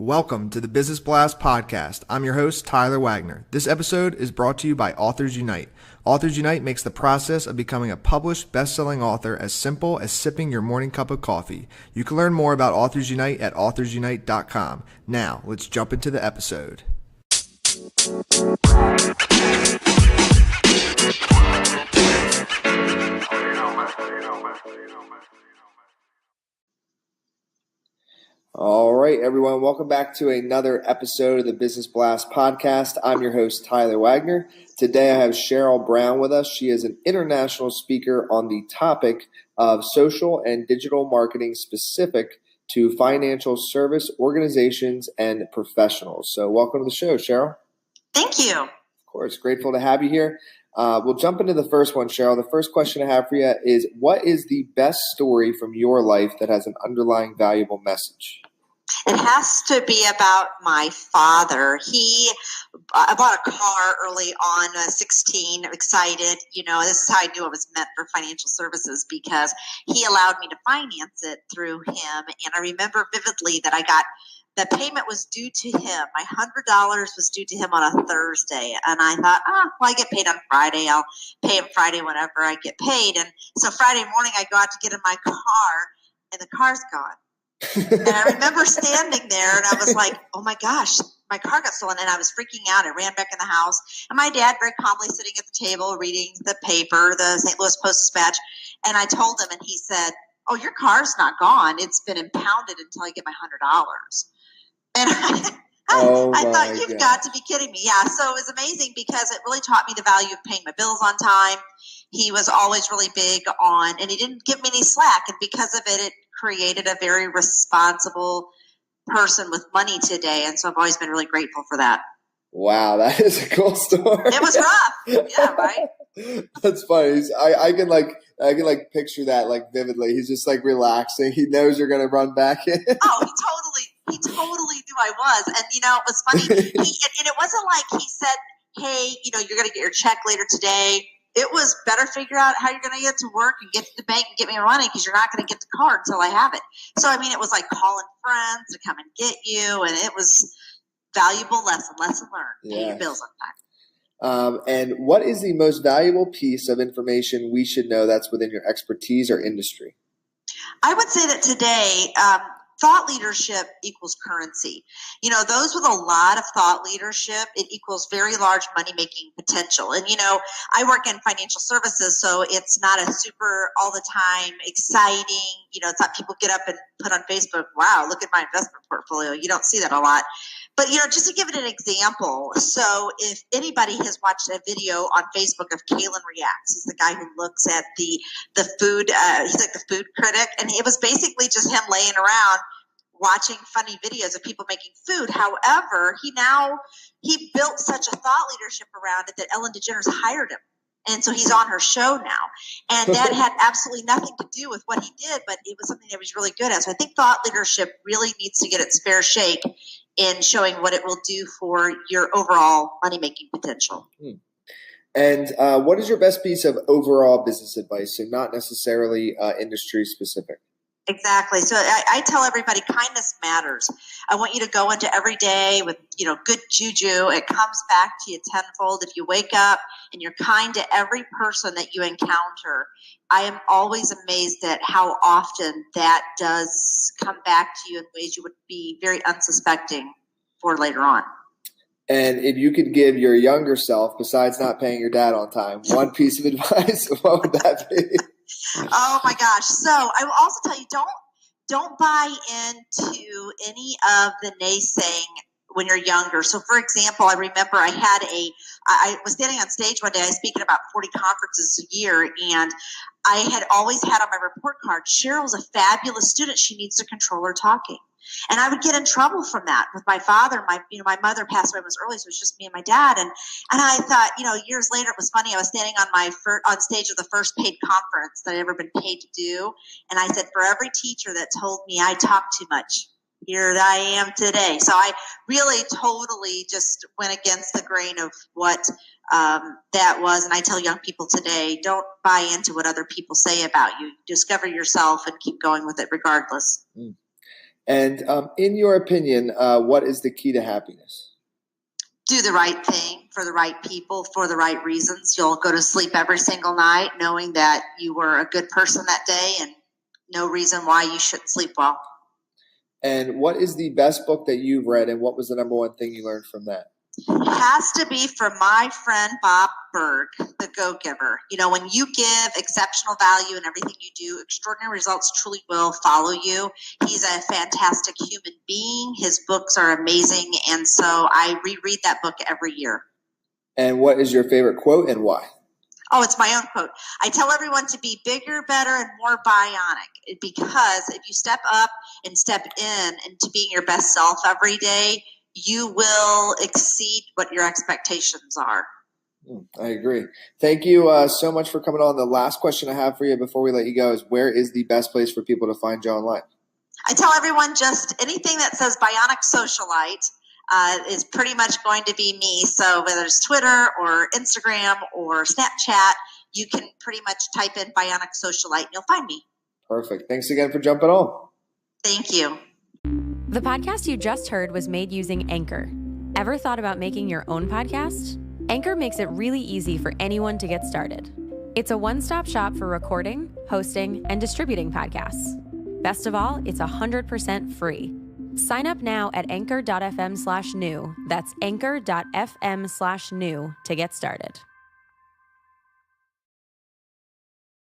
Welcome to the Business Blast podcast. I'm your host, Tyler Wagner. This episode is brought to you by Authors Unite. Authors Unite makes the process of becoming a published, best-selling author as simple as sipping your morning cup of coffee. You can learn more about Authors Unite at authorsunite.com. Now, let's jump into the episode. All right, everyone. Welcome back to another episode of the Business Blast podcast. I'm your host, Tyler Wagner. Today, I have Sheryl Brown with us. She is an international speaker on the topic of social and digital marketing specific to financial service organizations and professionals. So welcome to the show, Sheryl. Thank you. Of course. Grateful to have you here. We'll jump into the first one, Sheryl. The first question I have for you is, what is the best story from your life that has an underlying valuable message? It has to be about my father. I bought a car early on, 16, excited. This is how I knew it was meant for financial services because he allowed me to finance it through him. And I remember vividly that the payment was due to him. My $100 was due to him on a Thursday. And I thought, I get paid on Friday. I'll pay him Friday whenever I get paid. And so Friday morning I go out to get in my car and the car's gone. And I remember standing there and I was like, oh my gosh, my car got stolen. And I was freaking out. I ran back in the house. And my dad very calmly sitting at the table reading the paper, the St. Louis Post-Dispatch. And I told him and he said, oh, your car's not gone. It's been impounded until I get my $100. And I thought, you've got to be kidding me. Yeah, so it was amazing because it really taught me the value of paying my bills on time. He was always really big on, and he didn't give me any slack. And because of it, it created a very responsible person with money today. And so I've always been really grateful for that. Wow, that is a cool story. It was rough. Yeah, right? That's funny. I can picture that vividly. He's just relaxing. He knows you're going to run back in. Oh, he totally knew I was. And, it was funny. And it wasn't like he said, hey, you're going to get your check later today. It was better figure out how you're going to get to work and get to the bank and get me your money because you're not going to get the card until I have it. So, it was like calling friends to come and get you. And it was valuable lesson learned. Pay your bills on time. And what is the most valuable piece of information we should know that's within your expertise or industry? I would say that today, thought leadership equals currency. Those with a lot of thought leadership, it equals very large money-making potential. And, I work in financial services, so it's not a super all the time exciting, it's not people get up and put on Facebook, wow, look at my investment portfolio. You don't see that a lot. But, just to give it an example, so if anybody has watched a video on Facebook of Kalen Reacts, he's the guy who looks at the food, he's like the food critic, and it was basically just him laying around watching funny videos of people making food. However, he built such a thought leadership around it that Ellen DeGeneres hired him. And so he's on her show now. And that had absolutely nothing to do with what he did, but it was something that he was really good at. So I think thought leadership really needs to get its fair shake in showing what it will do for your overall money-making potential. And what is your best piece of overall business advice? So not necessarily industry specific. Exactly. So I tell everybody kindness matters. I want you to go into every day with, good juju. It comes back to you tenfold. If you wake up and you're kind to every person that you encounter, I am always amazed at how often that does come back to you in ways you would be very unsuspecting for later on. And if you could give your younger self, besides not paying your dad on time, one piece of advice, what would that be? Oh my gosh. So I will also tell you, don't buy into any of the naysaying when you're younger. So for example, I remember I was standing on stage one day, I speak at about 40 conferences a year, and I had always had on my report card, Sheryl's a fabulous student. She needs to control her talking. And I would get in trouble from that with my father. My mother passed away when I was early, so it was just me and my dad. And I thought, years later, it was funny. I was standing on stage of the first paid conference that I'd ever been paid to do. And I said, for every teacher that told me I talk too much, here I am today. So I really totally just went against the grain of what that was. And I tell young people today, don't buy into what other people say about you. Discover yourself and keep going with it regardless. And in your opinion, what is the key to happiness? Do the right thing for the right people for the right reasons. You'll go to sleep every single night knowing that you were a good person that day and no reason why you shouldn't sleep well. And what is the best book that you've read, and what was the number one thing you learned from that? It has to be from my friend Bob Berg, the Go-Giver. You know, when you give exceptional value in everything you do, extraordinary results truly will follow you. He's a fantastic human being. His books are amazing, and so I reread that book every year. And what is your favorite quote and why? Oh, it's my own quote. I tell everyone to be bigger, better, and more bionic, because if you step up and step in into being your best self every day, you will exceed what your expectations are. I agree. Thank you so much for coming on. The last question I have for you before we let you go is, where is the best place for people to find you online? I tell everyone just anything that says Bionic Socialite is pretty much going to be me. So whether it's Twitter or Instagram or Snapchat, you can pretty much type in Bionic Socialite and you'll find me. Perfect. Thanks again for jumping on. Thank you. The podcast you just heard was made using Anchor. Ever thought about making your own podcast? Anchor makes it really easy for anyone to get started. It's a one-stop shop for recording, hosting, and distributing podcasts. Best of all, it's 100% free. Sign up now at anchor.fm/new. That's anchor.fm/new to get started.